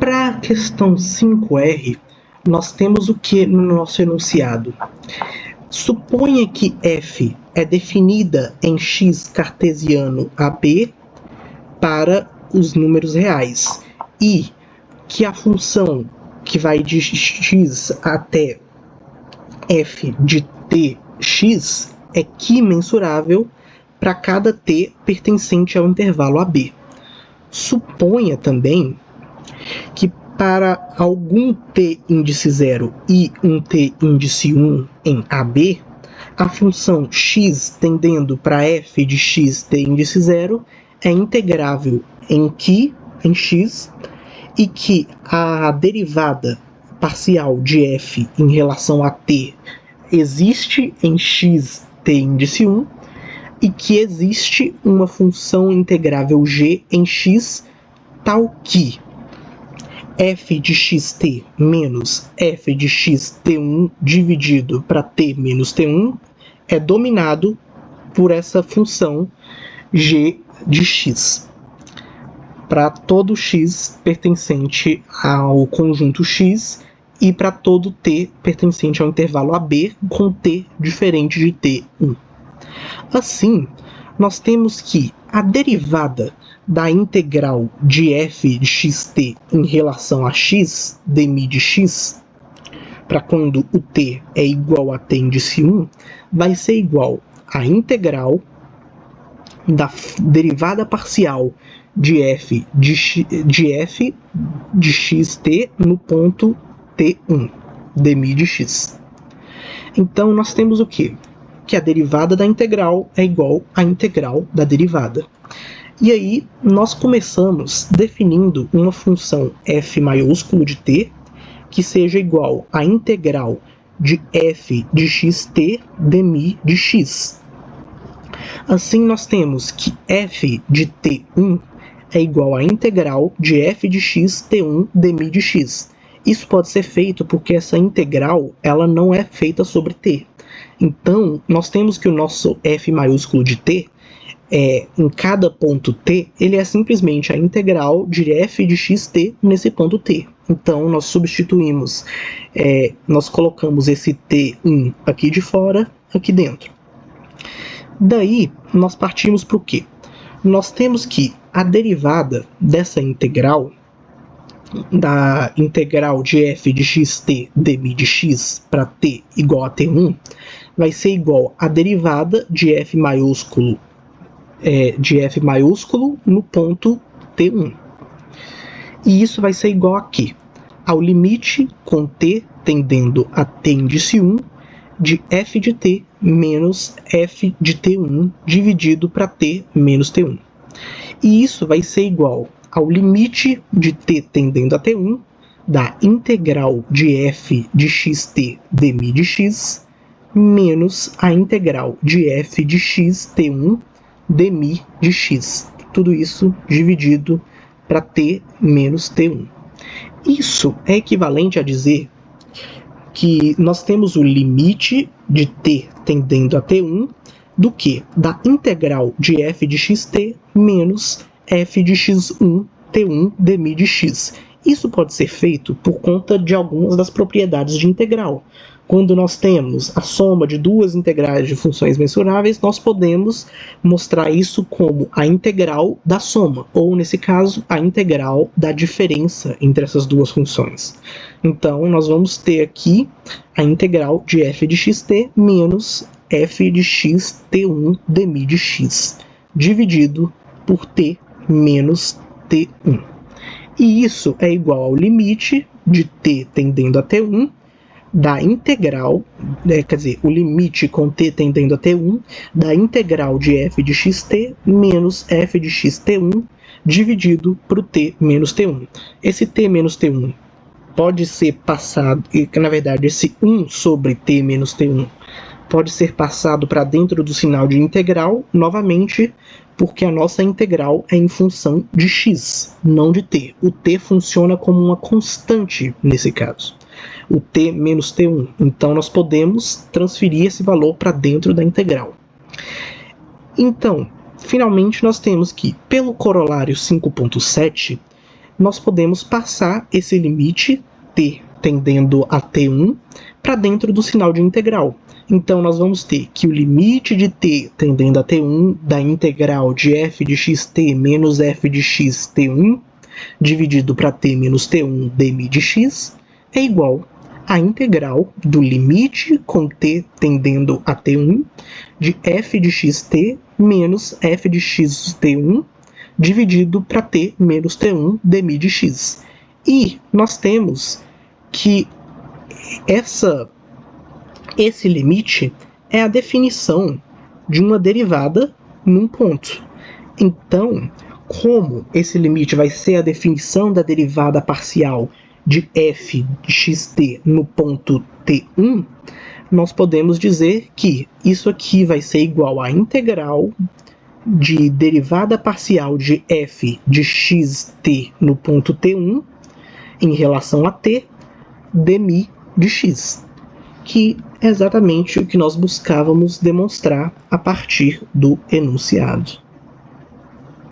Para a questão 5R, nós temos o que no nosso enunciado? Suponha que f é definida em x cartesiano AB para os números reais e que a função que vai de x até f de tx é quimensurável para cada t pertencente ao intervalo AB. Suponha também que para algum t índice 0 e um t índice 1 em AB, a função x tendendo para f de x t índice 0 é integrável em x, e que a derivada parcial de f em relação a t existe em x t índice 1, e que existe uma função integrável g em x tal que f de xt menos f de xt1 dividido para t menos t1 é dominado por essa função g de x para todo x pertencente ao conjunto x e para todo t pertencente ao intervalo AB com t diferente de t1. Assim, nós temos que a derivada da integral de f de xt em relação a x, dmi de x, para quando o t é igual a t índice 1, vai ser igual à integral da derivada parcial de f de xt no ponto t1, dmi de x. Então, nós temos o quê? Que a derivada da integral é igual à integral da derivada. E aí, nós começamos definindo uma função f maiúsculo de t, que seja igual à integral de f de xt dmi de x. Assim, nós temos que f de t1 é igual à integral de f de x t1 dmi de x. Isso pode ser feito porque essa integral ela não é feita sobre t. Então, nós temos que o nosso f maiúsculo de t, em cada ponto t, ele é simplesmente a integral de f de xt nesse ponto t. Então, nós substituímos, nós colocamos esse t1 aqui de fora, aqui dentro. Daí, nós partimos para o quê? Nós temos que a derivada dessa integral, da integral de f de xt dmi de x para t igual a t1, vai ser igual à derivada de f maiúsculo no ponto t1. E isso vai ser igual a quê? Ao limite com t tendendo a t índice 1 de f de t menos f de t1 dividido para t menos t1. E isso vai ser igual ao limite de t tendendo a t1 da integral de f de xt dmi de x menos a integral de f de x t1 dmi de x. Tudo isso dividido para t menos t1. Isso é equivalente a dizer que nós temos o limite de t tendendo a t1 do que? Da integral de f de xt menos f de x1 t1 dmi de x. Isso pode ser feito por conta de algumas das propriedades de integral. Quando nós temos a soma de duas integrais de funções mensuráveis, nós podemos mostrar isso como a integral da soma, ou, nesse caso, a integral da diferença entre essas duas funções. Então, nós vamos ter aqui a integral de f de xt menos f de x t1 dmi de x, dividido por t menos t1. E isso é igual ao limite de t tendendo a t1 da integral, o limite com t tendendo a t1 da integral de f de xt menos f de xt1 dividido por t menos t1. Esse t menos t1 pode ser passado, na verdade esse 1 sobre t menos t1 pode ser passado para dentro do sinal de integral, novamente, porque a nossa integral é em função de x, não de t. O t funciona como uma constante nesse caso, o t menos t1. Então, nós podemos transferir esse valor para dentro da integral. Então, finalmente, nós temos que, pelo corolário 5.7, nós podemos passar esse limite t tendendo a t1 para dentro do sinal de integral. Então, nós vamos ter que o limite de t tendendo a t1 da integral de f de xt menos f de x t1 dividido para t menos t1 dmi de x é igual à integral do limite com t tendendo a t1 de f de xt menos f de x t1 dividido para t menos t1 dmi de x. E nós temos que esse limite é a definição de uma derivada num ponto. Então, como esse limite vai ser a definição da derivada parcial de f de xt no ponto t1, nós podemos dizer que isso aqui vai ser igual à integral de derivada parcial de f de xt no ponto t1 em relação a t dmi de x, que é exatamente o que nós buscávamos demonstrar a partir do enunciado.